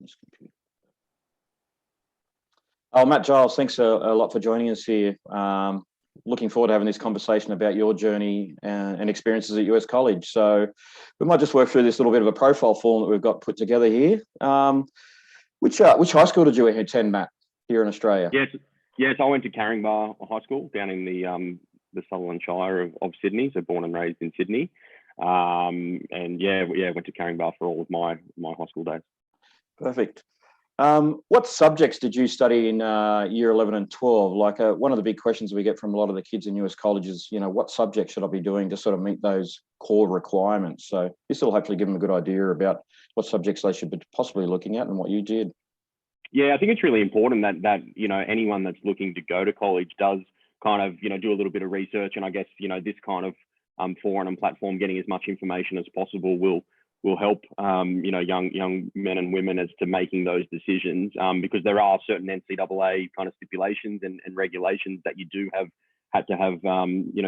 This computer. Oh, Matt, Giles, thanks a lot for joining us here. Looking forward to having this conversation about your journey and experiences at US College. So we might just work through this little bit of a profile form that we've got put together here. Which high school did you attend, Matt, here in Australia? Yes, I went to Caringbah High School down in the Sutherland Shire of Sydney, so born and raised in Sydney. And went to Caringbah for all of my high school days. Perfect. What subjects did you study in year 11 and 12? Like one of the big questions we get from a lot of the kids in US colleges, what subjects should I be doing to sort of meet those core requirements? So this will hopefully give them a good idea about what subjects they should be possibly looking at and what you did. Yeah, I think it's really important that anyone that's looking to go to college does kind of, do a little bit of research. And I guess, this kind of forum and platform, getting as much information as possible will help, young men and women as to making those decisions, because there are certain NCAA kind of stipulations and regulations that you do had to have,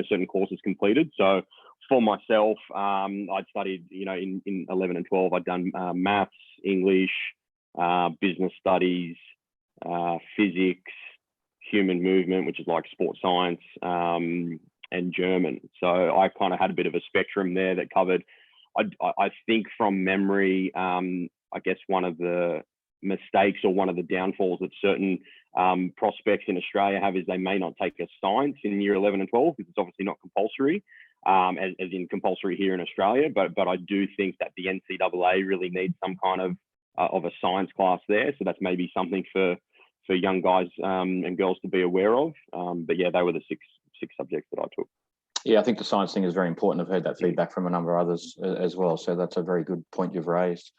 certain courses completed. So for myself, I'd studied, in 11 and 12, I'd done maths, English, business studies, physics, human movement, which is like sports science, and German. So I kind of had a bit of a spectrum there that covered, I think from memory, I guess one of the mistakes or one of the downfalls that certain prospects in Australia have is they may not take a science in year 11 and 12 because it's obviously not compulsory, as in compulsory here in Australia. But I do think that the NCAA really needs some kind of a science class there. So that's maybe something for young guys and girls to be aware of. But yeah, they were the six subjects that I took. Yeah, I think the science thing is very important. I've heard that feedback from a number of others as well. So that's a very good point you've raised.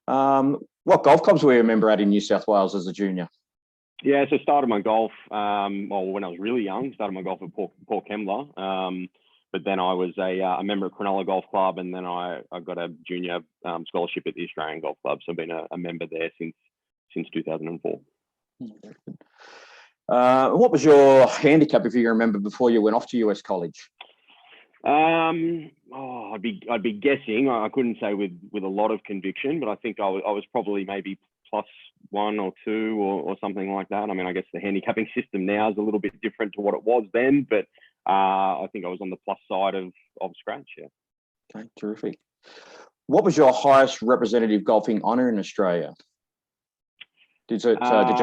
What golf clubs were you a member at in New South Wales as a junior? Yeah, so started my golf, when I was really young, started my golf at Port Kembla. But then I was a member of Cronulla Golf Club, and then I got a junior scholarship at the Australian Golf Club. So I've been a member there since 2004. What was your handicap, if you remember, before you went off to US College? I'd be guessing. I couldn't say with a lot of conviction, but I think I was probably maybe +1 or 2 or something like that. I mean, I guess the handicapping system now is a little bit different to what it was then, but I think I was on the plus side of scratch. Yeah. Okay, terrific. What was your highest representative golfing honour in Australia? Did you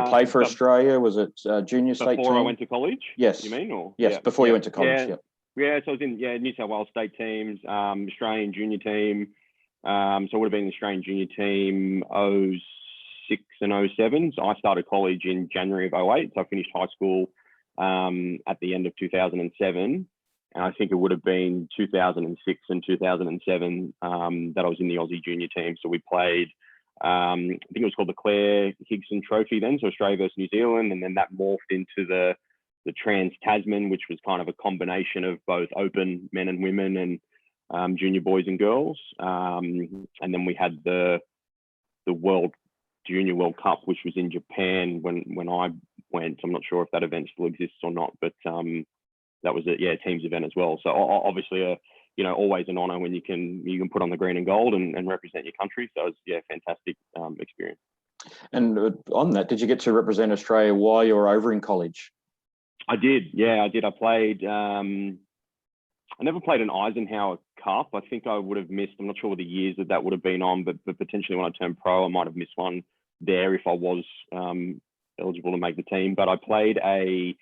play for Australia? Was it junior state team? Before I went to college? Yes. You mean? Or yes, before you went to college. Yeah, so I was in New South Wales state teams, Australian junior team. So it would have been the Australian junior team 06 and 07. So I started college in January of 08. So I finished high school at the end of 2007. And I think it would have been 2006 and 2007 that I was in the Aussie junior team. So we played, I think it was called the Claire Higson Trophy then, so Australia versus New Zealand. And then that morphed into the Trans-Tasman, which was kind of a combination of both open men and women and junior boys and girls. And then we had the Junior World Cup, which was in Japan when I went. I'm not sure if that event still exists or not, but that was a teams event as well. So obviously, always an honour when you can put on the green and gold and represent your country. So it was fantastic experience. And on that, did you get to represent Australia while you were over in college? I did. Yeah, I did. I played. I never played an Eisenhower Cup. I think I would have missed. I'm not sure what the years that would have been on, but potentially when I turned pro, I might have missed one there if I was eligible to make the team. But I played I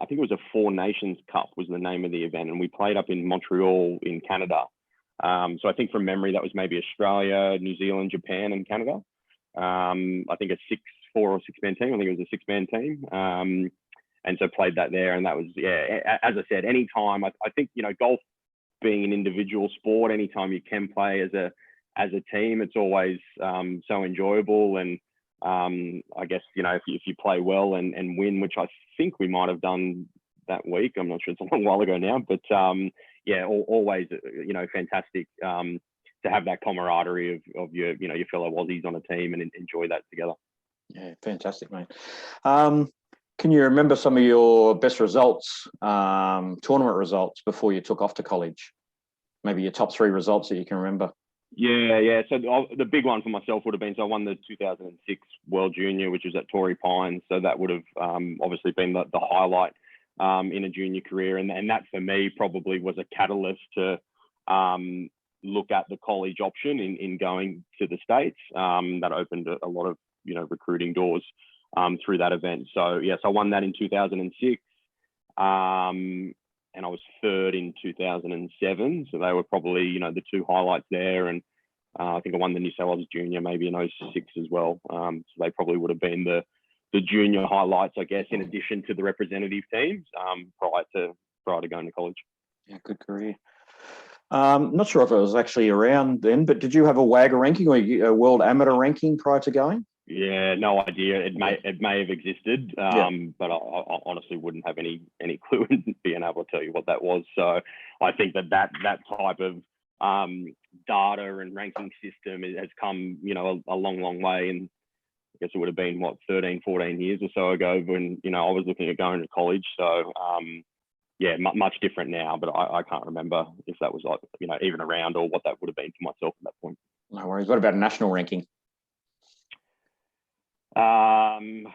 think it was a Four Nations Cup was the name of the event, and we played up in Montreal in Canada. So I think from memory that was maybe Australia, New Zealand, Japan, and Canada. I think a 4 or 6 man team. I think it was a 6-man team. And so played that there, and that was, as I said, anytime, I think, golf being an individual sport, anytime you can play as a team, it's always so enjoyable. And I guess, if you play well and win, which I think we might have done that week, I'm not sure, it's a long while ago now, but always, fantastic to have that camaraderie of your fellow Aussies on a team and enjoy that together. Yeah, fantastic, mate. Can you remember some of your best results, tournament results before you took off to college? Maybe your top 3 results that you can remember. Yeah. So the big one for myself would have been, so I won the 2006 World Junior, which was at Torrey Pines. So that would have obviously been the highlight in a junior career. And that for me probably was a catalyst to look at the college option in going to the States. That opened a lot of, recruiting doors through that event. So yes, I won that in 2006. And I was third in 2007. So they were probably, the two highlights there. And I think I won the New South Wales Junior maybe in 06 as well. So they probably would have been the junior highlights, I guess, in addition to the representative teams prior to going to college. Yeah, good career. Not sure if it was actually around then, but did you have a WAGA ranking or a world amateur ranking prior to going? Yeah, no idea. It may have existed, but I honestly wouldn't have any clue in being able to tell you what that was. So I think that type of data and ranking system has come, a long way. And I guess it would have been 13, 14 years or so ago when, I was looking at going to college. So much different now, but I can't remember if that was even around or what that would have been for myself at that point. No worries. What about a national ranking? I'm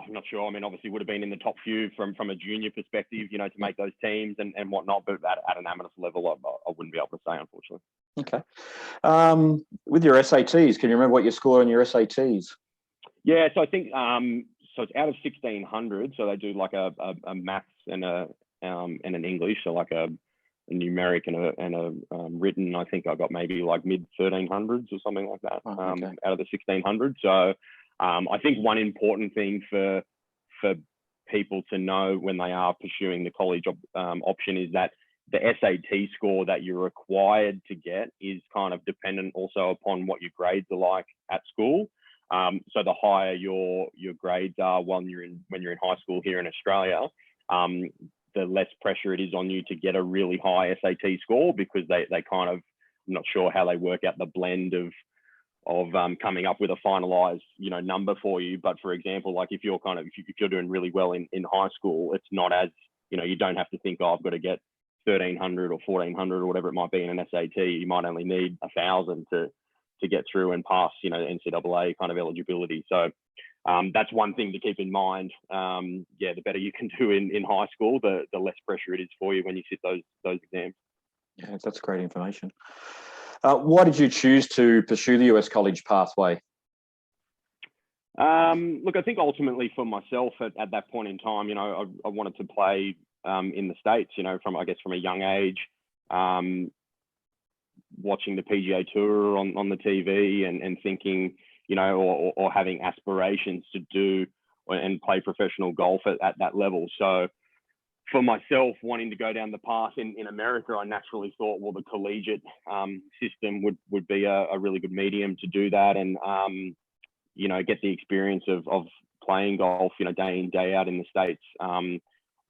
not sure. I mean, obviously would have been in the top few from a junior perspective, to make those teams and whatnot, but at an amateur level, I wouldn't be able to say, unfortunately. Okay. With your SATs, can you remember what you scored on your SATs? Yeah, so I think so it's out of 1,600. So they do like a maths and an English, so like a numeric and a written. I think I got maybe like mid 1,300s or something like that out of the 1,600. So I think one important thing for people to know when they are pursuing the college option is that the SAT score that you're required to get is kind of dependent also upon what your grades are like at school. So the higher your grades are when you're in high school here in Australia, the less pressure it is on you to get a really high SAT score, because they kind of, I'm not sure how they work out the blend of coming up with a finalized number for you. But for example, like if you're doing really well in high school, it's not as, you don't have to think, I've got to get 1,300 or 1,400 or whatever it might be in an SAT. You might only need 1,000 to get through and pass NCAA kind of eligibility. So that's one thing to keep in mind. The better you can do in high school, the less pressure it is for you when you sit those exams. Yeah, that's great information. Why did you choose to pursue the US college pathway? Look, I think ultimately for myself at that point in time, I wanted to play in the States, from a young age, watching the PGA Tour on the TV and thinking, or having aspirations to do and play professional golf at that level. So for myself, wanting to go down the path in America, I naturally thought, well, the collegiate system would be a really good medium to do that, and get the experience of playing golf, day in, day out in the States.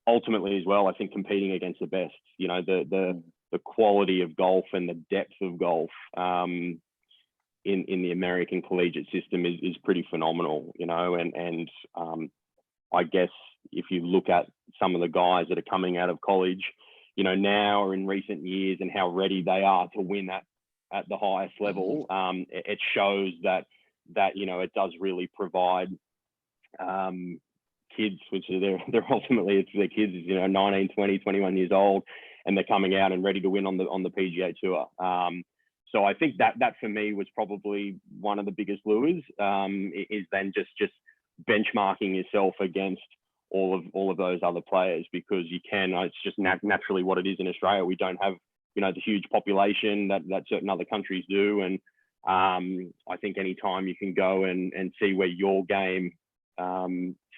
Ultimately as well, I think competing against the best, the quality of golf and the depth of golf in the American collegiate system is pretty phenomenal, and I guess if you look at some of the guys that are coming out of college, now or in recent years, and how ready they are to win at the highest level, it shows that it does really provide kids, which they're ultimately, it's their kids, 19, 20, 21 years old, and they're coming out and ready to win on the PGA Tour. So I think that for me was probably one of the biggest lures, is then just benchmarking yourself against all of those other players, because you can, it's just naturally what it is in Australia. We don't have, the huge population that certain other countries do. And I think anytime you can go and see where your game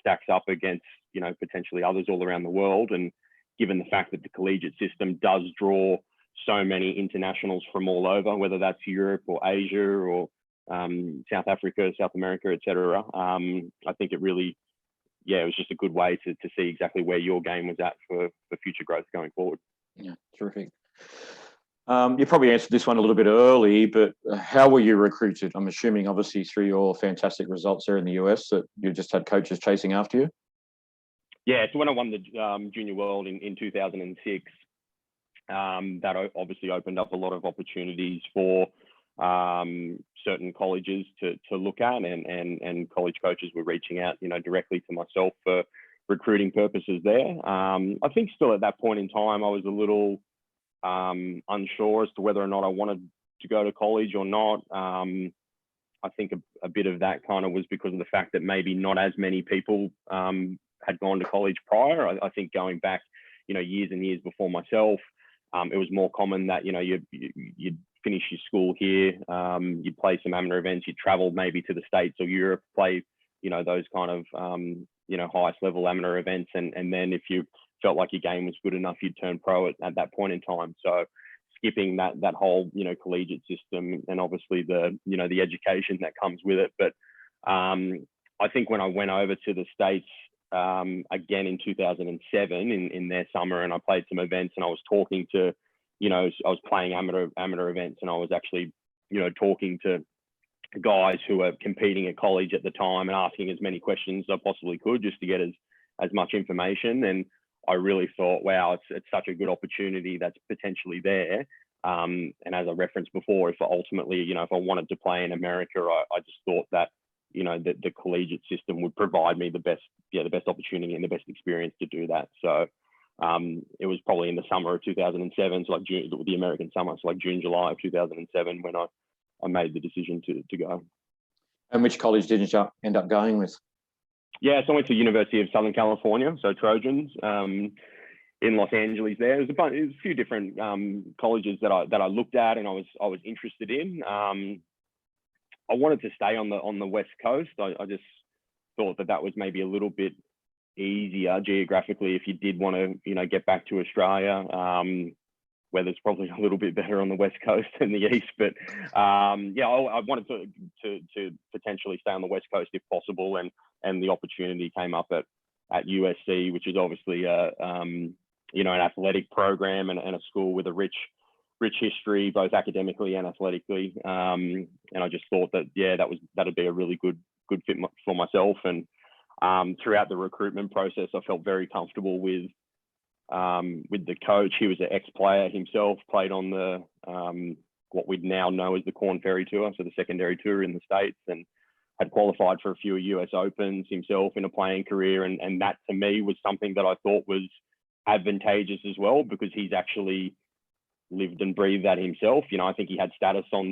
stacks up against, potentially others all around the world. And given the fact that the collegiate system does draw so many internationals from all over, whether that's Europe or Asia or South Africa, South America, etc. I think it really, it was just a good way to see exactly where your game was at for future growth going forward. Yeah, terrific. You probably answered this one a little bit early, but how were you recruited? I'm assuming, obviously, through your fantastic results there in the US, that you just had coaches chasing after you? Yeah, so when I won the Junior World in 2006, that obviously opened up a lot of opportunities for certain colleges to look at, and college coaches were reaching out, directly to myself for recruiting purposes there. I think still at that point in time, I was a little unsure as to whether or not I wanted to go to college or not. I think a bit of that kind of was because of the fact that maybe not as many people had gone to college prior. I think going back, years and years before myself, it was more common that, you'd finish your school here, you'd play some amateur events, you'd travel maybe to the States or Europe, play, those kind of, highest level amateur events. And then if you felt like your game was good enough, you'd turn pro at that point in time. So skipping that whole, collegiate system, and obviously the education that comes with it. But I think when I went over to the States, again in 2007 in their summer, and I played some events, and I was talking to, I was playing amateur events, and I was actually, talking to guys who were competing at college at the time and asking as many questions as I possibly could just to get as much information. And I really thought, wow, it's such a good opportunity that's potentially there. And as I referenced before, if ultimately, if I wanted to play in America, I just thought that, the collegiate system would provide me the best opportunity and the best experience to do that. So it was probably in the summer of 2007, so like June, the American summer, so like June, July of 2007, when I made the decision to go. And which college did you end up going with? Yeah, so I went to University of Southern California, so Trojans, in Los Angeles. There was a few different colleges that I looked at and I was interested in. I wanted to stay on the West Coast. I just thought that was maybe a little bit easier geographically if you did want to, get back to Australia. Weather's probably a little bit better on the West Coast than the East, but I wanted to potentially stay on the West Coast if possible, and the opportunity came up at USC, which is obviously an athletic program and a school with a rich history, both academically and athletically. And I just thought that'd be a really good fit for myself. And throughout the recruitment process, I felt very comfortable with the coach. He was an ex-player himself, played on the what we'd now know as the Corn Ferry Tour, so the secondary tour in the States, and had qualified for a few US Opens himself in a playing career. And that to me was something that I thought was advantageous as well, because he's actually lived and breathed that himself. I think he had status on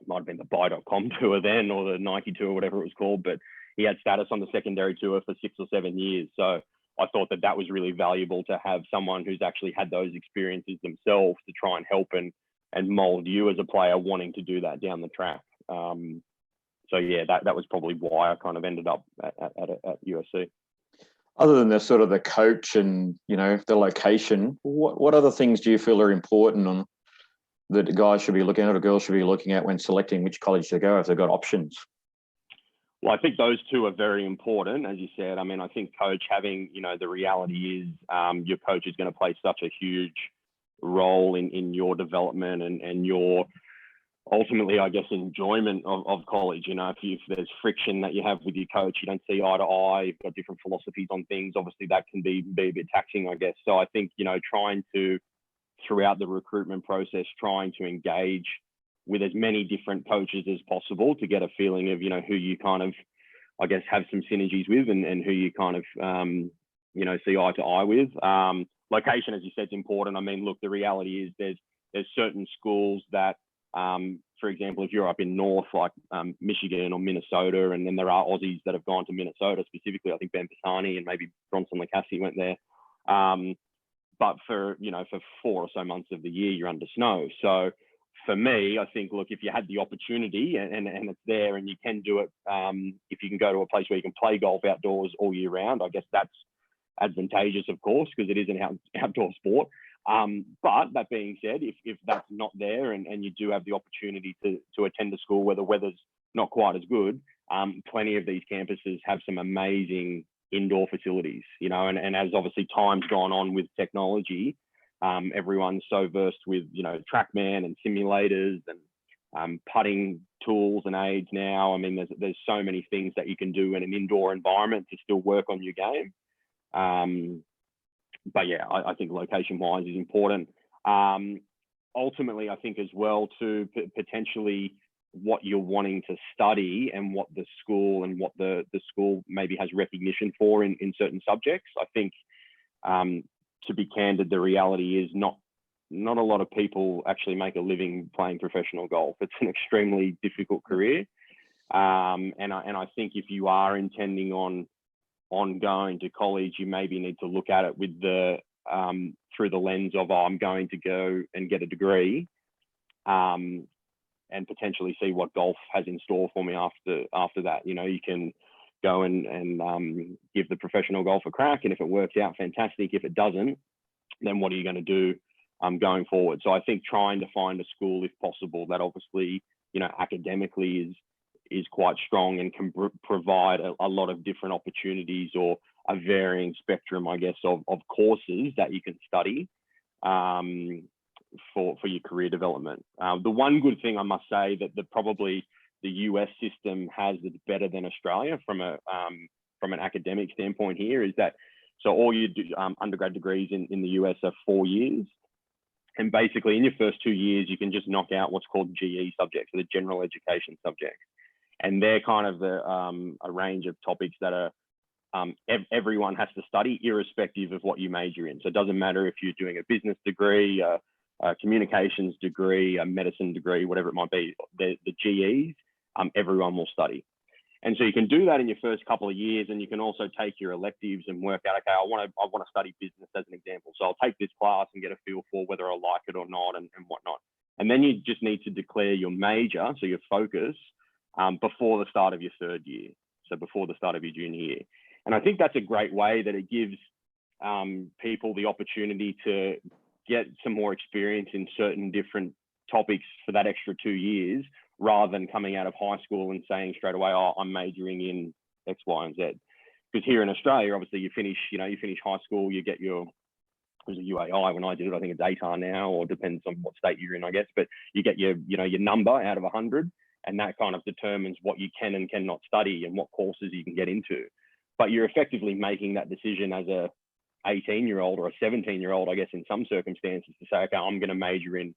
might have been the Buy.com tour then, or the Nike tour, whatever it was called, but he had status on the secondary tour for 6 or 7 years. So I thought that was really valuable to have someone who's actually had those experiences themselves to try and help and mold you as a player wanting to do that down the track. So yeah, that was probably why I kind of ended up at USC. Other than the sort of the coach and, the location, what other things do you feel are important that guys should be looking at or girls should be looking at when selecting which college to go if they've got options? Well, I think those two are very important, as you said. I mean, I think coach having, the reality is your coach is going to play such a huge role in your development and your ultimately, I guess, enjoyment of college. If there's friction that you have with your coach, you don't see eye to eye, you've got different philosophies on things, obviously that can be a bit taxing, I guess. So I think, trying to, throughout the recruitment process, trying to engage with as many different coaches as possible to get a feeling of, who you kind of, I guess, have some synergies with and who you kind of, see eye to eye with. Location, as you said, is important. I mean, look, the reality is there's certain schools that, for example, if you're up in North, like Michigan or Minnesota, and then there are Aussies that have gone to Minnesota specifically. I think Ben Pisani and maybe Bronson Lacassie went there. But for 4 or so months of the year, you're under snow. So for me, I think, look, if you had the opportunity and it's there and you can do it, if you can go to a place where you can play golf outdoors all year round, I guess that's advantageous, of course, because it is an outdoor sport. But that being said, if that's not there and you do have the opportunity to attend a school where the weather's not quite as good, plenty of these campuses have some amazing indoor facilities, and as obviously time's gone on with technology, everyone's so versed with, TrackMan and simulators and putting tools and aids now. I mean, there's so many things that you can do in an indoor environment to still work on your game. But yeah, I think location-wise is important. ultimately, I think as well to potentially what you're wanting to study and what the school maybe has recognition for in certain subjects. I think, to be candid, the reality is not a lot of people actually make a living playing professional golf. It's an extremely difficult career. And I think if you are intending on going to college, you maybe need to look at it with through the lens of, I'm going to go and get a degree, and potentially see what golf has in store for me after that. You know, you can go and give the professional golf a crack, and if it works out, fantastic. If it doesn't, then what are you going to do going forward? So I think trying to find a school, if possible, that obviously, you know, academically is quite strong and can provide a lot of different opportunities, or a varying spectrum, I guess, of courses that you can study for your career development. The one good thing I must say that probably the US system has that's better than Australia from an academic standpoint here is that, so all your undergrad degrees in the US are 4 years. And basically in your first 2 years, you can just knock out what's called GE subjects, so the general education subjects. And they're kind of a range of topics that are everyone has to study, irrespective of what you major in. So it doesn't matter if you're doing a business degree, a communications degree, a medicine degree, whatever it might be, the GEs, everyone will study. And so you can do that in your first couple of years, and you can also take your electives and work out, okay, I want to study business as an example. So I'll take this class and get a feel for whether I like it or not, and whatnot. And then you just need to declare your major, so your focus, before the start of your third year, so before the start of your junior year. And I think that's a great way that it gives people the opportunity to get some more experience in certain different topics for that extra 2 years, rather than coming out of high school and saying straight away, oh, I'm majoring in X, Y, and Z. Because here in Australia, obviously you finish high school, you get your, it was a UAI when I did it, I think it's ATAR now, or depends on what state you're in, I guess, but you get your number out of 100, and that kind of determines what you can and cannot study and what courses you can get into. But you're effectively making that decision as a 18-year-old or a 17-year-old, I guess, in some circumstances, to say, okay, I'm going to major in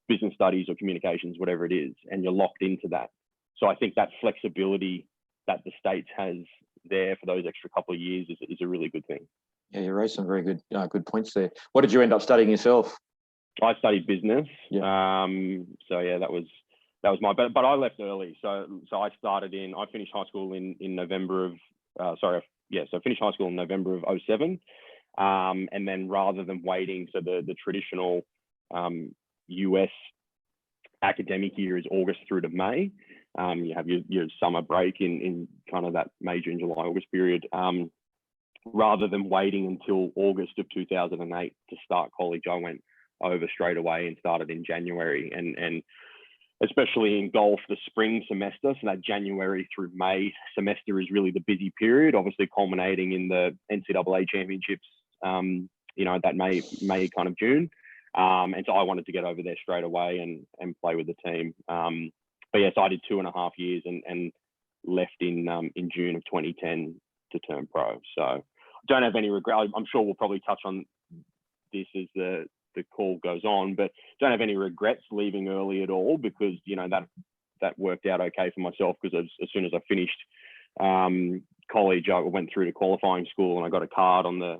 business studies or communications, whatever it is, and you're locked into that. So I think that flexibility that the States has there for those extra couple of years is a really good thing. Yeah, you raised some very good points there. What did you end up studying yourself? I studied business. Yeah. So yeah, that was my, but I left early. So I finished high school in November of, so I finished high school in November of 2007. And then rather than waiting, so the traditional US academic year is August through to May. You have your summer break in kind of that May, June, July, August period. Rather than waiting until August of 2008 to start college, I went over straight away and started in January. And especially in golf, the spring semester, so that January through May semester is really the busy period, obviously culminating in the NCAA championships, that May kind of June. And so I wanted to get over there straight away and play with the team. But yes, I did 2.5 years and left in June of 2010 to turn pro. So don't have any regret. I'm sure we'll probably touch on this as the call goes on, but don't have any regrets leaving early at all, because that worked out okay for myself, because as soon as I finished college, I went through to qualifying school and I got a card on the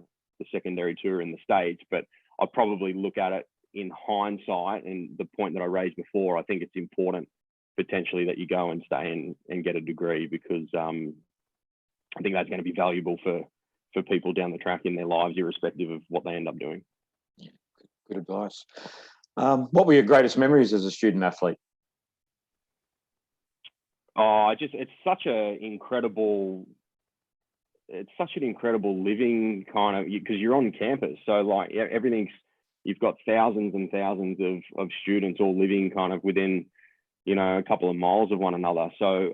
secondary tour in the States. But I probably look at it in hindsight, and the point that I raised before, I think it's important potentially that you go and stay and get a degree, because I think that's going to be valuable for people down the track in their lives, irrespective of what they end up doing. Yeah, good advice. What were your greatest memories as a student athlete? Oh, it's such an incredible living kind of, because you're on campus. So like you've got thousands and thousands of students all living kind of within, a couple of miles of one another. So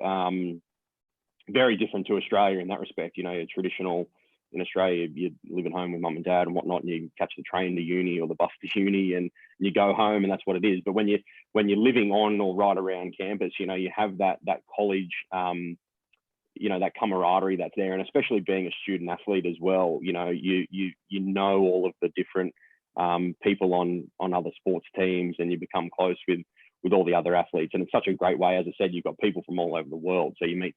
very different to Australia in that respect. Your traditional, in Australia, you live at home with mum and dad and whatnot, and you catch the train to uni or the bus to uni, and you go home, and that's what it is. But when you're living on or right around campus, you have that college, that camaraderie that's there, and especially being a student athlete as well. You know all of the different people on other sports teams, and you become close with all the other athletes. And it's such a great way. As I said, you've got people from all over the world, so you meet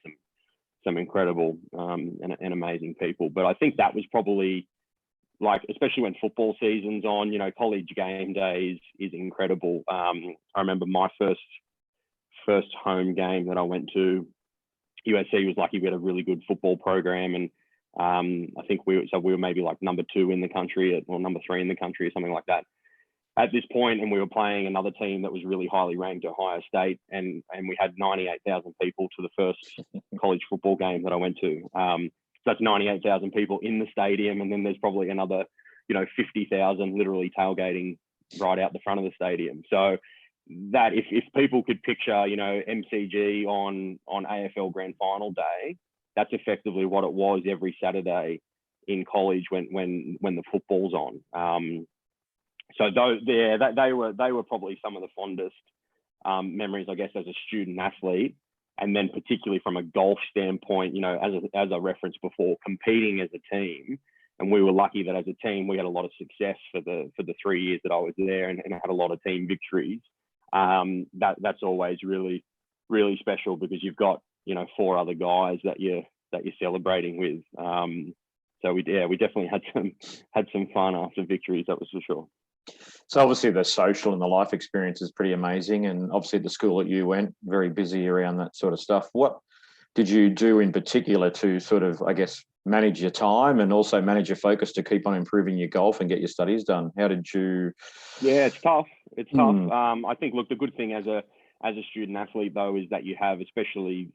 some incredible and amazing people. But I think that was probably, like, especially when football season's on, college game days is incredible. I remember my first home game that I went to, USC was lucky we had a really good football program, and I think we were maybe like number 2 in the country, or number 3 in the country, or something like that at this point, and we were playing another team that was really highly ranked, Ohio State, and we had 98,000 people to the first college football game that I went to. So that's 98,000 people in the stadium, and then there's probably another 50,000 literally tailgating right out the front of the stadium. So that if people could picture MCG on AFL Grand Final day, that's effectively what it was every Saturday in college when the football's on. So they were probably some of the fondest memories, I guess, as a student athlete, and then particularly from a golf standpoint, as I referenced before, competing as a team. And we were lucky that as a team we had a lot of success for the 3 years that I was there, and had a lot of team victories. That's always really, really special, because you've got 4 other guys that you're celebrating with. So we definitely had some fun after victories, that was for sure. So obviously the social and the life experience is pretty amazing, and obviously the school that you went, very busy around that sort of stuff. What did you do in particular to sort of, I guess, manage your time and also manage your focus to keep on improving your golf and get your studies done? How did you? Yeah, it's tough. It's tough. I think, look, the good thing as a student athlete though is that you have, especially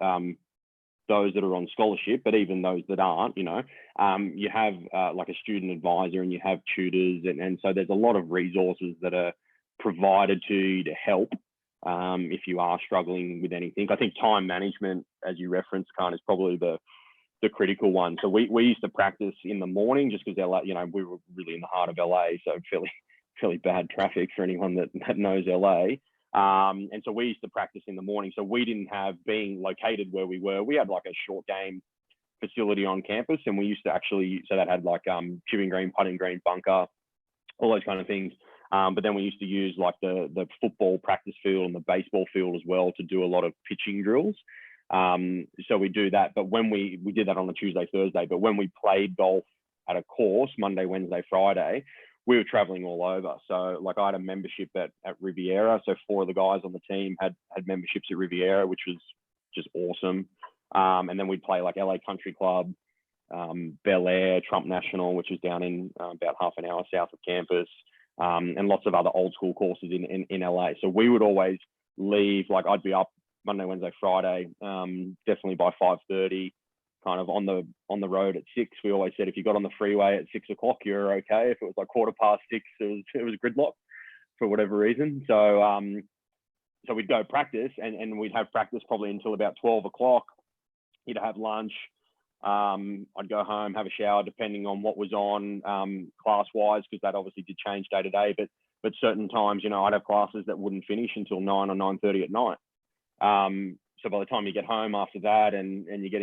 those that are on scholarship, but even those that aren't, you have like a student advisor, and you have tutors, and so there's a lot of resources that are provided to you to help if you are struggling with anything. I think time management, as you referenced, Khan, is probably the critical one. So we used to practice in the morning, just because LA, we were really in the heart of LA, so fairly bad traffic for anyone that knows LA. And so we used to practice in the morning. So we didn't have, being located where we were, we had like a short game facility on campus, and we used to actually, so that had like chipping green, putting green, bunker, all those kind of things. But then we used to use like the football practice field and the baseball field as well to do a lot of pitching drills. So we do that. But when we did that on a Tuesday, Thursday, but when we played golf at a course, Monday, Wednesday, Friday, we were traveling all over. So like I had a membership at Riviera. So 4 of the guys on the team had memberships at Riviera, which was just awesome. And then we'd play like LA Country Club, Bel Air, Trump National, which is down in about half an hour south of campus, and lots of other old school courses in LA. So we would always leave, like I'd be up Monday, Wednesday, Friday, definitely by 5:30, kind of on the road at 6. We always said if you got on the freeway at 6 o'clock, you're okay. If it was like 6:15, it was gridlock for whatever reason. So so we'd go practice, and we'd have practice probably until about 12 o'clock. You'd have lunch. I'd go home, have a shower, depending on what was on class-wise, because that obviously did change day to day. But certain times, I'd have classes that wouldn't finish until 9 or 9:30 at night. So by the time you get home after that and you get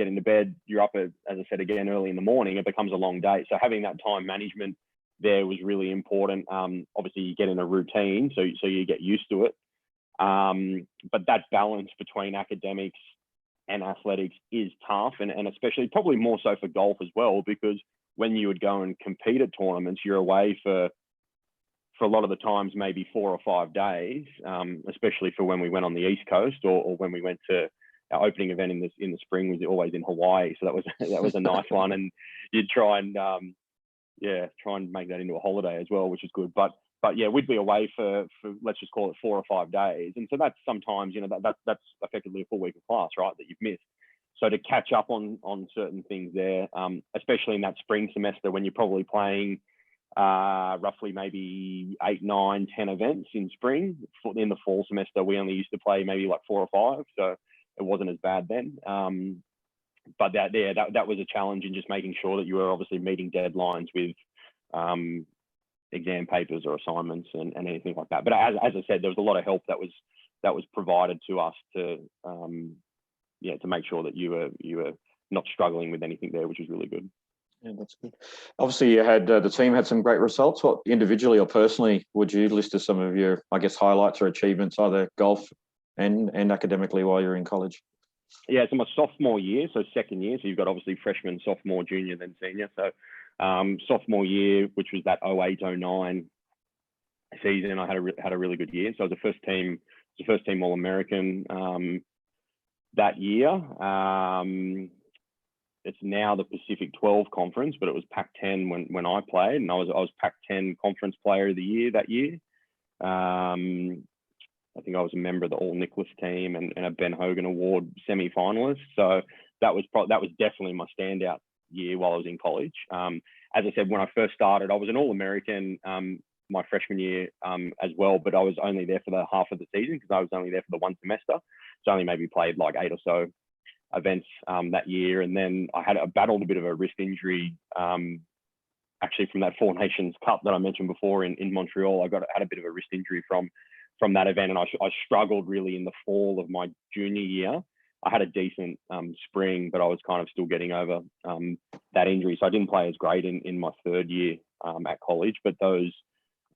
into bed, you're up as I said again, early in the morning. It becomes a long day. So having that time management there was really important. Obviously, you get in a routine, so you get used to it. But that balance between academics and athletics is tough, and especially probably more so for golf as well, because when you would go and compete at tournaments, you're away for a lot of the times maybe 4 or 5 days, especially for when we went on the East Coast, or when we went to our opening event in the spring was always in Hawaii. So that was a nice one, and you'd try and make that into a holiday as well, which is good. But yeah, we'd be away for let's just call it 4 or 5 days, and so that's sometimes that's effectively a full week of class, right, that you've missed. So to catch up on certain things there, especially in that spring semester when you're probably playing roughly maybe 8, 9, 10 events in spring. In the fall semester, we only used to play maybe like 4 or 5, so it wasn't as bad then. But that was a challenge in just making sure that you were obviously meeting deadlines with exam papers or assignments and anything like that. But as I said, there was a lot of help that was provided to us to make sure that you were not struggling with anything there, which was really good. Yeah, that's good. Obviously, you had the team had some great results. What individually or personally would you list as some of your, I guess, highlights or achievements, either golf and academically while you're in college? Yeah, so my sophomore year, so second year. So you've got obviously freshman, sophomore, junior, then senior. So sophomore year, which was that 08-09 season, I had a really good year. So I was the first team All-American that year. It's now the Pacific 12 Conference, but it was Pac-10 when I played, and I was Pac-10 Conference Player of the Year that year. I think I was a member of the All Nicholas team and a Ben Hogan Award semi-finalist. So that was definitely my standout year while I was in college. As I said, when I first started, I was an All-American my freshman year as well, but I was only there for the half of the season because I was only there for the one semester. So I only maybe played like 8 or so events that year. And then I battled a bit of a wrist injury actually from that Four Nations Cup that I mentioned before in Montreal. I had a bit of a wrist injury from that event, and I struggled really in the fall of my junior year. I had a decent spring, but I was kind of still getting over that injury. So I didn't play as great in my third year at college, but those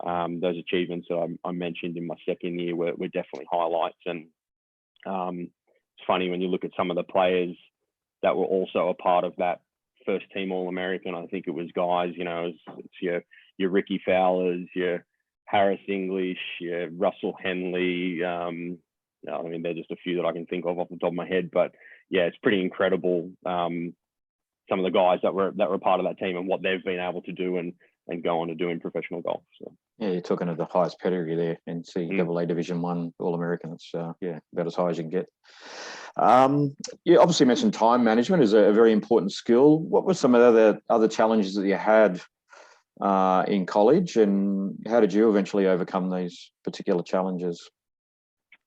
achievements that I mentioned in my second year were definitely highlights. And it's funny when you look at some of the players that were also a part of that first team All-American. I think it was guys, it's your Ricky Fowlers, your Harris English, your Russell Henley. I mean, they're just a few that I can think of off the top of my head. But yeah, it's pretty incredible. Some of the guys that were part of that team and what they've been able to do and go on to do in professional golf. So. Yeah, you're talking of the highest pedigree there, NCAA Division I All-American. It's about as high as you can get. You obviously mentioned time management is a very important skill. What were some of the other challenges that you had in college, and how did you eventually overcome these particular challenges?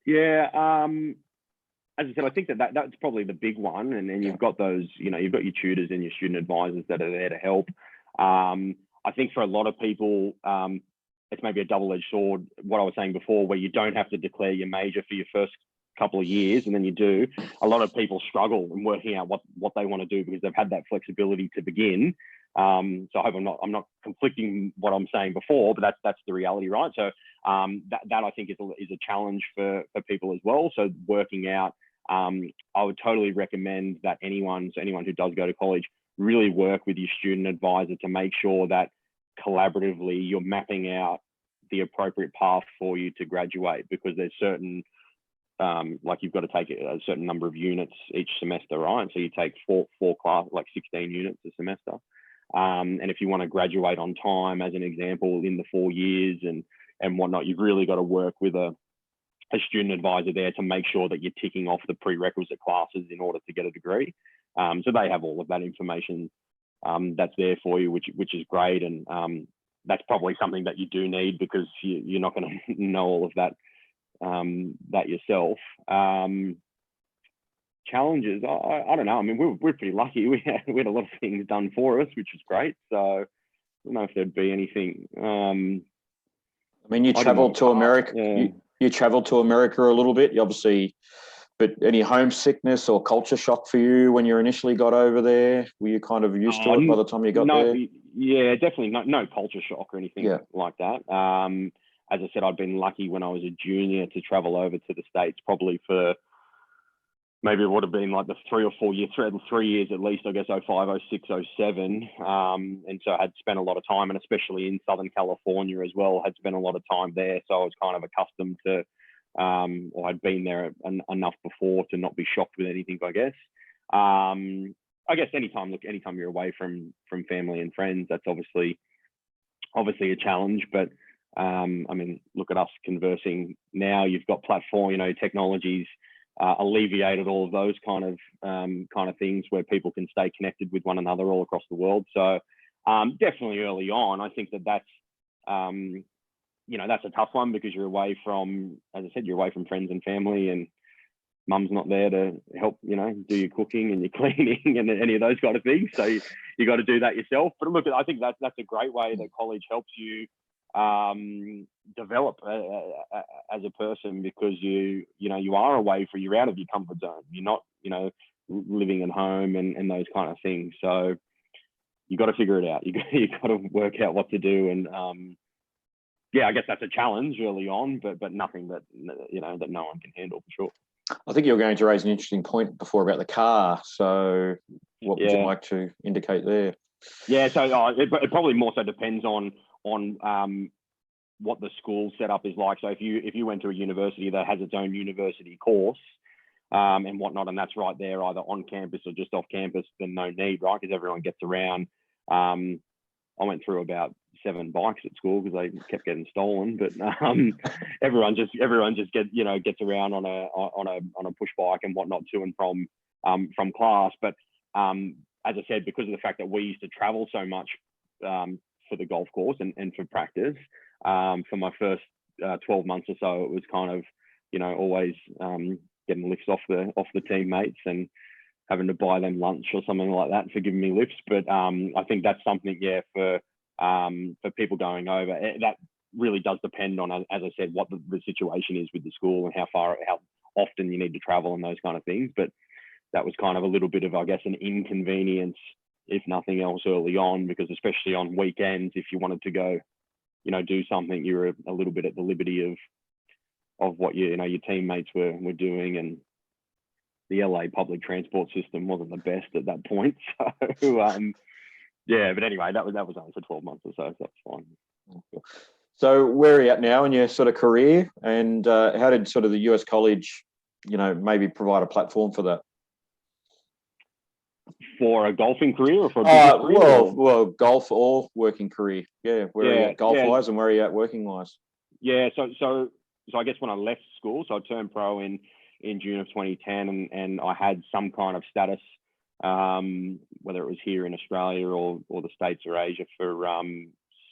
Yeah, as I said, I think that's probably the big one. And then you've got those, you've got your tutors and your student advisors that are there to help. I think for a lot of people, it's maybe a double-edged sword, what I was saying before, where you don't have to declare your major for your first couple of years, and then you do. A lot of people struggle in working out what they want to do because they've had that flexibility to begin. So I hope I'm not conflicting what I'm saying before, but that's the reality, right? So that I think is a challenge for people as well. So working out, I would totally recommend that anyone who does go to college really work with your student advisor to make sure that collaboratively you're mapping out the appropriate path for you to graduate, because there's certain like you've got to take a certain number of units each semester, right? So you take four class, like 16 units a semester. And if you want to graduate on time, as an example, in the 4 years and whatnot, you've really got to work with a student advisor there to make sure that you're ticking off the prerequisite classes in order to get a degree. So they have all of that information that's there for you, which is great. And that's probably something that you do need, because you're not going to know all of that yourself. Challenges, I don't know. I mean, we're pretty lucky. We had a lot of things done for us, which was great. So I don't know if there'd be anything. I mean, you traveled to America. Yeah. You traveled to America a little bit. You obviously, but any homesickness or culture shock for you when you initially got over there? Were you kind of used to it by the time you got there? Yeah, definitely no culture shock or anything like that. As I said, I'd been lucky when I was a junior to travel over to the States, probably for maybe it would have been like the 3 or 4 years, 3 years at least, I guess, 05, 06, 07. And so I had spent a lot of time, and especially in Southern California as well, had spent a lot of time there. So I was kind of accustomed to, or I'd been there enough before to not be shocked with anything, I guess. I guess anytime you're away from family and friends, that's obviously a challenge. But I mean, look at us conversing now. You've got platform, technologies alleviated all of those kind of things where people can stay connected with one another all across the world. So definitely early on, I think that's that's a tough one, because you're away from, as I said, you're away from friends and family, and mum's not there to help, do your cooking and your cleaning and any of those kind of things. So you got to do that yourself. But look, I think that's a great way that college helps you develop as a person, because you are away you're out of your comfort zone. You're not, living at home and those kind of things. So you got to figure it out. You got to work out what to do. And yeah, I guess that's a challenge early on, but nothing that, that no one can handle for sure. I think you're going to raise an interesting point before about the car. So what would you like to indicate there? Yeah, so it probably more so depends on what the school setup is like. So if you went to a university that has its own university course and whatnot, and that's right there either on campus or just off campus, then no need, right? Because everyone gets around. I went through about 7 bikes at school because they kept getting stolen, but everyone just gets around on a push bike and whatnot to and from class. But as I said, because of the fact that we used to travel so much for the golf course and for practice, for my first 12 months or so, it was kind of, always getting lifts off the teammates and having to buy them lunch or something like that for giving me lifts. But I think that's something, for people going over, that really does depend on, as I said, what the situation is with the school and how often you need to travel and those kind of things. But that was kind of a little bit of, I guess, an inconvenience, if nothing else, early on, because especially on weekends, if you wanted to go, do something, you were a little bit at the liberty of what your teammates were doing. And the LA public transport system wasn't the best at that point. So yeah, but anyway, that was only for 12 months or so that's fine. So where are you at now in your sort of career, and how did sort of the US college, maybe provide a platform for that? For a golfing career or for a business career? Well, golf or working career. Yeah, where are you at golf-wise and where are you at working-wise? Yeah, so I guess when I left school, so I turned pro in June of 2010, and I had some kind of status, whether it was here in Australia or the States or Asia, for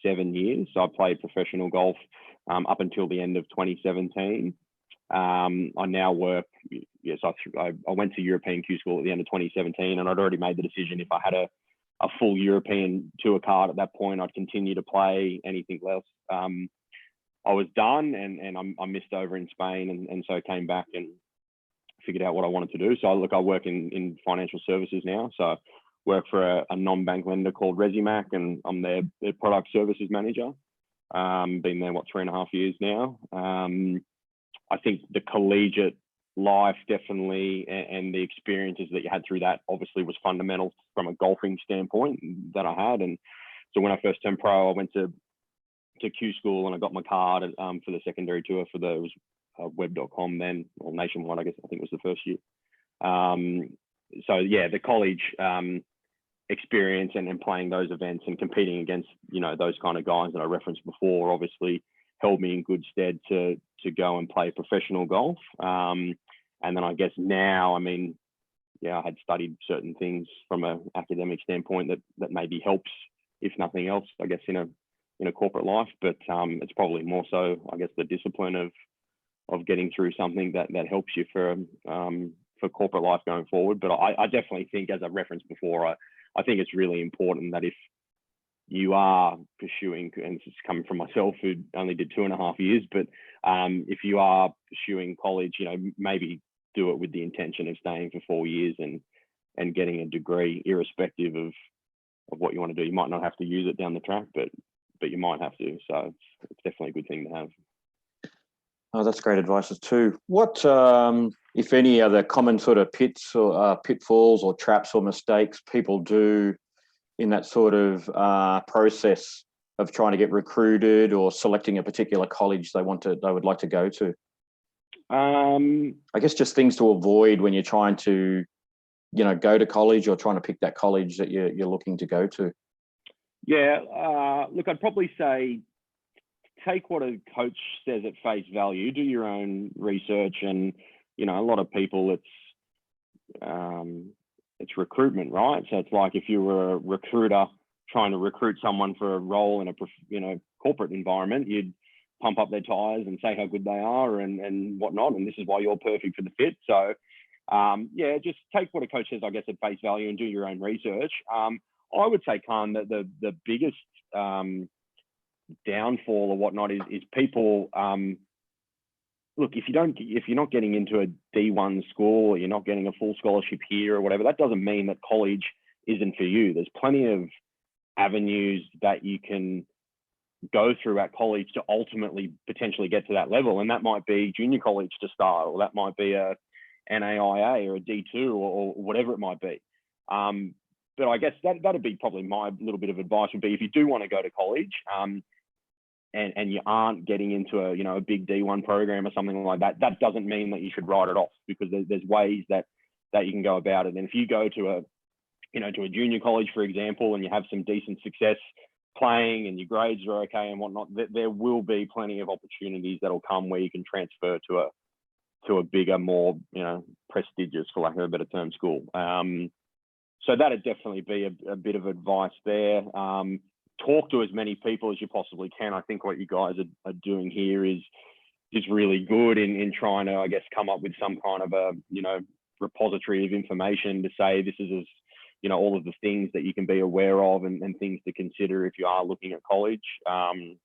7 years. So I played professional golf up until the end of 2017. I now work, I went to European Q School at the end of 2017, and I'd already made the decision if I had a full European tour card at that point, I'd continue to play. Anything else, I was done, and I missed over in Spain, and so I came back and figured out what I wanted to do. So I work in financial services now. So I work for a non-bank lender called Resimac, and I'm their product services manager. Been there, 3.5 years now. I think the collegiate life definitely, and the experiences that you had through that obviously was fundamental from a golfing standpoint that I had. And so when I first turned pro, I went to Q School and I got my card for the secondary tour for the web.com then, or Nationwide, I guess, I think was the first year. So yeah, the college experience and playing those events and competing against, those kind of guys that I referenced before, obviously held me in good stead to go and play professional golf. And then I guess now, I had studied certain things from an academic standpoint that maybe helps, if nothing else, I guess, in a corporate life. But it's probably more so, I guess, the discipline of getting through something that helps you for corporate life going forward. But I definitely think, as I referenced before, I think it's really important that if you are pursuing, and this is coming from myself who only did 2.5 years, but if you are pursuing college, maybe do it with the intention of staying for 4 years and getting a degree, irrespective of what you want to do. You might not have to use it down the track, but you might have to. So it's definitely a good thing to have. Oh, that's great advice too. What, if any, other common sort of pitfalls or traps or mistakes people do in that sort of process of trying to get recruited or selecting a particular college they would like to go to? I guess just things to avoid when you're trying to, go to college or trying to pick that college that you're looking to go to. Yeah, look, I'd probably say take what a coach says at face value, do your own research, and a lot of people, it's recruitment, right? So it's like if you were a recruiter trying to recruit someone for a role in a corporate environment, you'd pump up their tires and say how good they are and whatnot, and this is why you're perfect for the fit. So just take what a coach says, I guess, at face value and do your own research. I would say, Khan, that the biggest downfall or whatnot is people. Look, if you're not getting into a D1 school, or you're not getting a full scholarship here or whatever, that doesn't mean that college isn't for you. There's plenty of avenues that you can go through at college to ultimately potentially get to that level. And that might be junior college to start, or that might be a NAIA or a D2 or whatever it might be. But I guess that'd be probably my little bit of advice would be, if you do want to go to college, and you aren't getting into a big D1 program or something like that, that doesn't mean that you should write it off, because there's ways that you can go about it. And if you go to a junior college, for example, and you have some decent success playing and your grades are okay and whatnot, there will be plenty of opportunities that'll come where you can transfer to a bigger, more prestigious, for lack of a better term, school. So that'd definitely be a bit of advice there. Talk to as many people as you possibly can. I think what you guys are doing here is really good in trying to, I guess, come up with some kind of a repository of information to say this is all of the things that you can be aware of and things to consider if you are looking at college. I'm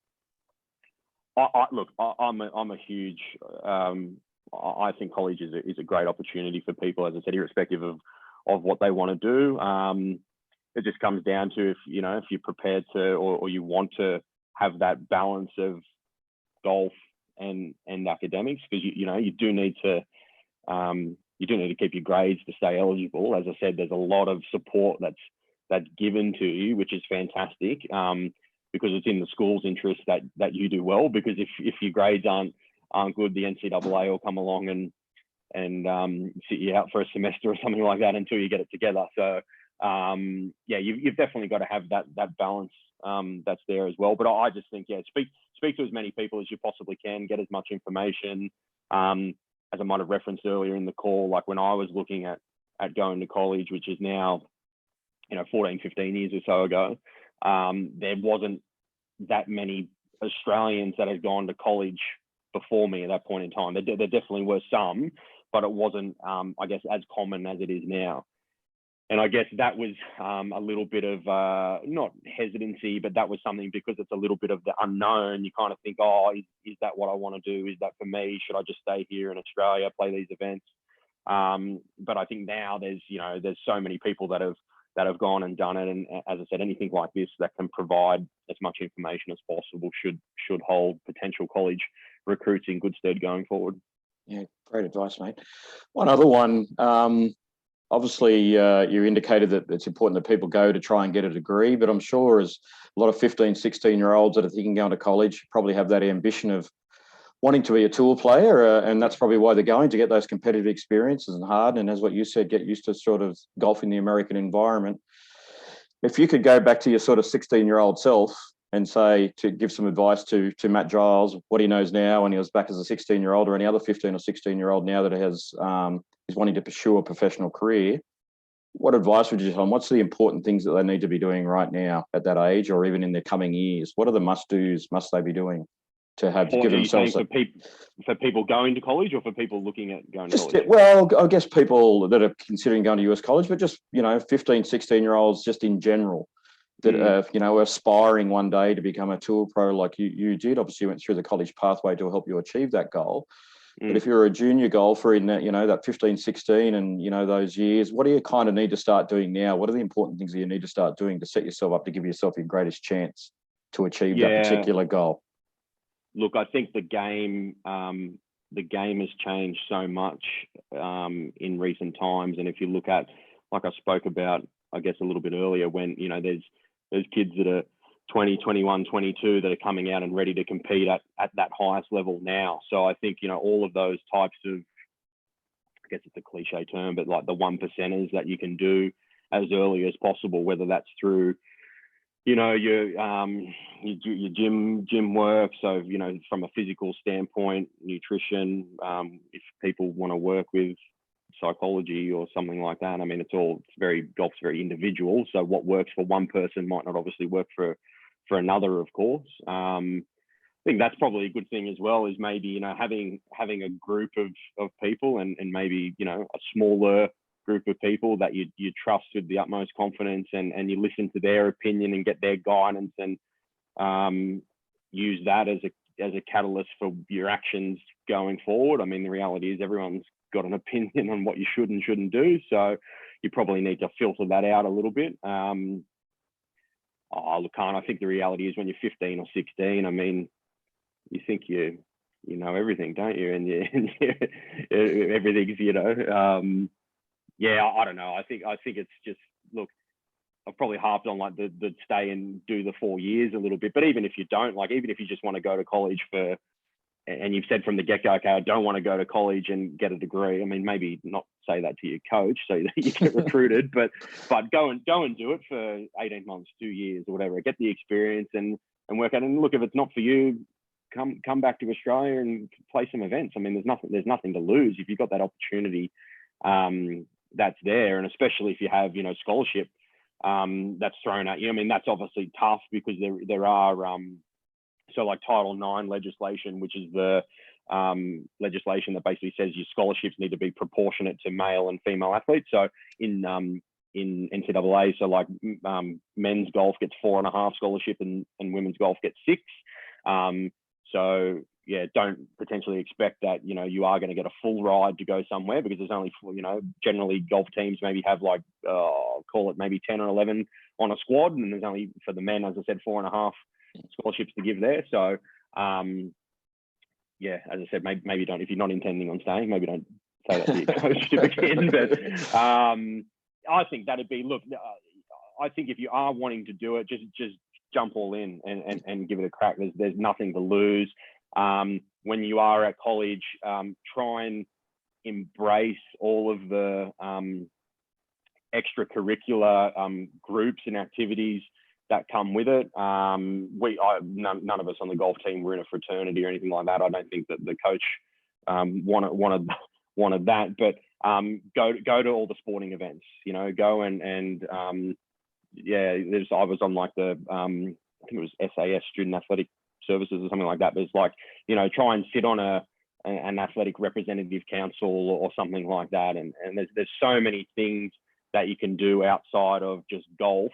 a huge. I think college is a great opportunity for people, as I said, irrespective of what they want to do. It just comes down to if you're prepared to or you want to have that balance of golf and academics, because you do need to keep your grades to stay eligible. As I said, there's a lot of support that's given to you, which is fantastic, because it's in the school's interest that you do well. Because if your grades aren't good, the NCAA will come along and sit you out for a semester or something like that until you get it together. So you've definitely got to have that balance that's there as well. But I just think, speak to as many people as you possibly can, get as much information. As I might have referenced earlier in the call, like when I was looking at going to college, which is now 14, 15 years or so ago, there wasn't that many Australians that had gone to college before me at that point in time. There definitely were some, but it wasn't, I guess, as common as it is now. And I guess that was a little bit of not hesitancy, but that was something, because it's a little bit of the unknown. You kind of think, is that what I want to do? Is that for me? Should I just stay here in Australia, play these events? But I think now there's so many people that have gone and done it. And as I said, anything like this that can provide as much information as possible should hold potential college recruits in good stead going forward. Yeah, great advice, mate. One other one. Obviously, you indicated that it's important that people go to try and get a degree, but I'm sure as a lot of 15, 16-year-olds that are thinking going to college probably have that ambition of wanting to be a tour player, and that's probably why they're going, to get those competitive experiences and hard. And as what you said, get used to sort of golf in the American environment. If you could go back to your sort of 16-year-old self and say, to give some advice to Matt Giles, what he knows now when he was back as a 16-year-old, or any other 15 or 16-year-old now that is wanting to pursue a professional career, what advice would you tell them? What's the important things that they need to be doing right now at that age, or even in the coming years? What are the must-dos, must they be doing to give themselves? For people going to college, or for people looking at going to college? Well, I guess people that are considering going to US college, but just 15, 16-year-olds just in general that are aspiring one day to become a tour pro like you did. Obviously, you went through the college pathway to help you achieve that goal. But if you're a junior golfer in that, that 15, 16 and, those years, what do you kind of need to start doing now? What are the important things that you need to start doing to set yourself up to give yourself your greatest chance to achieve that particular goal? Look, I think the game has changed so much in recent times. And if you look at, like I spoke about, I guess a little bit earlier, when, there's kids that are 20, 21, 22 that are coming out and ready to compete at that highest level now. So I think, all of those types of, I guess it's a cliche term, but like the 1%ers that you can do as early as possible, whether that's through, your gym work. So, from a physical standpoint, nutrition, if people want to work with psychology or something like that. I mean, golf's very individual. So what works for one person might not obviously work for another, of course. I think that's probably a good thing as well, is maybe, having a group of people and maybe, a smaller group of people that you trust with the utmost confidence, and you listen to their opinion and get their guidance, and use that as a catalyst for your actions going forward. I mean, the reality is everyone's got an opinion on what you should and shouldn't do. So you probably need to filter that out a little bit. Oh, look, I think the reality is when you're 15 or 16, I mean, you think you know everything, don't you? And everything's, yeah, I don't know. I think it's just, look, I've probably harped on like the stay and do the 4 years a little bit, but even if you don't, like, even if you just want to go to college and you've said from the get-go, okay, I don't want to go to college and get a degree. I mean, maybe not say that to your coach so that you get recruited, but go and do it for 18 months, 2 years or whatever. Get the experience and work out. And look, if it's not for you, come back to Australia and play some events. I mean, there's nothing to lose if you've got that opportunity. That's there, and especially if you have, scholarship that's thrown at you. I mean, that's obviously tough because there are so like Title IX legislation, which is the legislation that basically says your scholarships need to be proportionate to male and female athletes. So in NCAA, so like men's golf gets 4.5 scholarship and women's golf gets 6. So yeah, don't potentially expect that, you are going to get a full ride to go somewhere, because there's only, generally golf teams maybe have like, call it maybe 10 or 11 on a squad. And there's only, for the men, as I said, 4.5 scholarships to give there. So, yeah, as I said, maybe don't, if you're not intending on staying, maybe don't say that to your coach to begin. But I think that'd be, look, I think if you are wanting to do it, just jump all in and give it a crack. There's nothing to lose. When you are at college, try and embrace all of the extracurricular groups and activities that come with it. None of us on the golf team were in a fraternity or anything like that. I don't think that the coach wanted that, but go to all the sporting events. Go and yeah. I was on like the I think it was SAS, Student Athletic Services or something like that. But it's like, try and sit on an athletic representative council or something like that. And there's so many things that you can do outside of just golf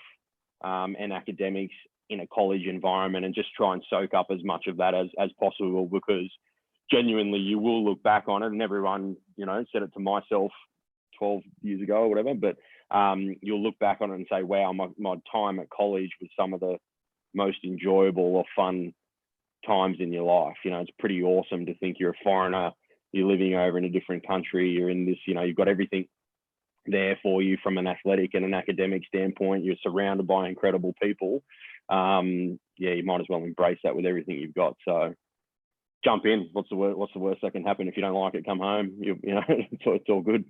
and academics in a college environment, and just try and soak up as much of that as possible, because genuinely you will look back on it. And everyone, said it to myself 12 years ago or whatever, but you'll look back on it and say, wow, my time at college was some of the most enjoyable or fun times in your life. It's pretty awesome to think you're a foreigner, you're living over in a different country, you're in this, you've got everything there for you from an athletic and an academic standpoint, you're surrounded by incredible people. Yeah, you might as well embrace that with everything you've got. So jump in. What's the worst that can happen? If you don't like it, come home. It's all good.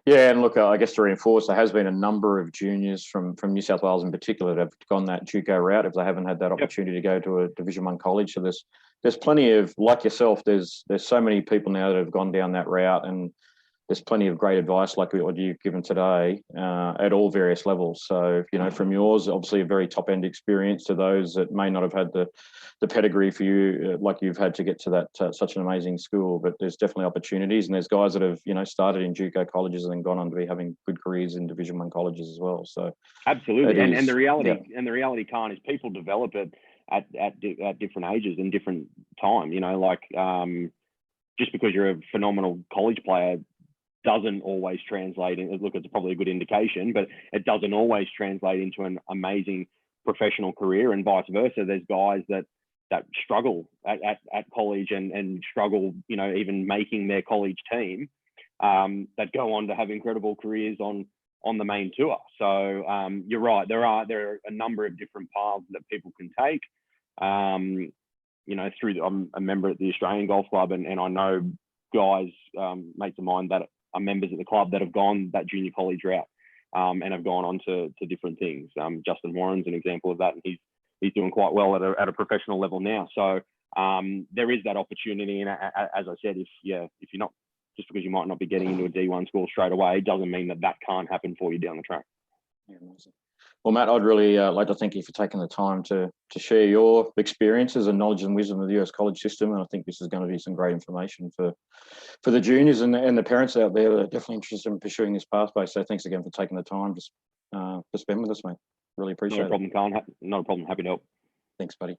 Yeah, and look, I guess to reinforce, there has been a number of juniors from New South Wales in particular that have gone that JUCO route if they haven't had that opportunity to go to a Division 1 college. So there's plenty of, like yourself, there's so many people now that have gone down that route, and there's plenty of great advice like what you've given today at all various levels. So, from yours, obviously a very top-end experience, to those that may not have had the pedigree for you like you've had to get to that such an amazing school. But there's definitely opportunities, and there's guys that have, started in JUCO colleges and then gone on to be having good careers in Division 1 colleges as well. So absolutely, and the reality, Khan, is people develop it at different ages and different time. Just because you're a phenomenal college player doesn't always translate in, look, it's probably a good indication, but it doesn't always translate into an amazing professional career, and vice versa. There's guys that struggle at college and struggle, even making their college team, that go on to have incredible careers on the main tour. So you're right, there are a number of different paths that people can take. I'm a member at the Australian Golf Club, and I know guys, mates of mine that are members of the club that have gone that junior college route and have gone on to different things. Justin Warren's an example of that, and he's doing quite well at a professional level now. So there is that opportunity, and as I said, if you're not, just because you might not be getting into a D1 school straight away, doesn't mean that can't happen for you down the track. Yeah, amazing. Well, Matt, I'd really like to thank you for taking the time to share your experiences and knowledge and wisdom of the US college system. And I think this is going to be some great information for the juniors and the parents out there that are definitely interested in pursuing this pathway. So thanks again for taking the time to spend with us, mate. Really appreciate it. No problem, Khan. Not a problem. Happy to help. Thanks, buddy.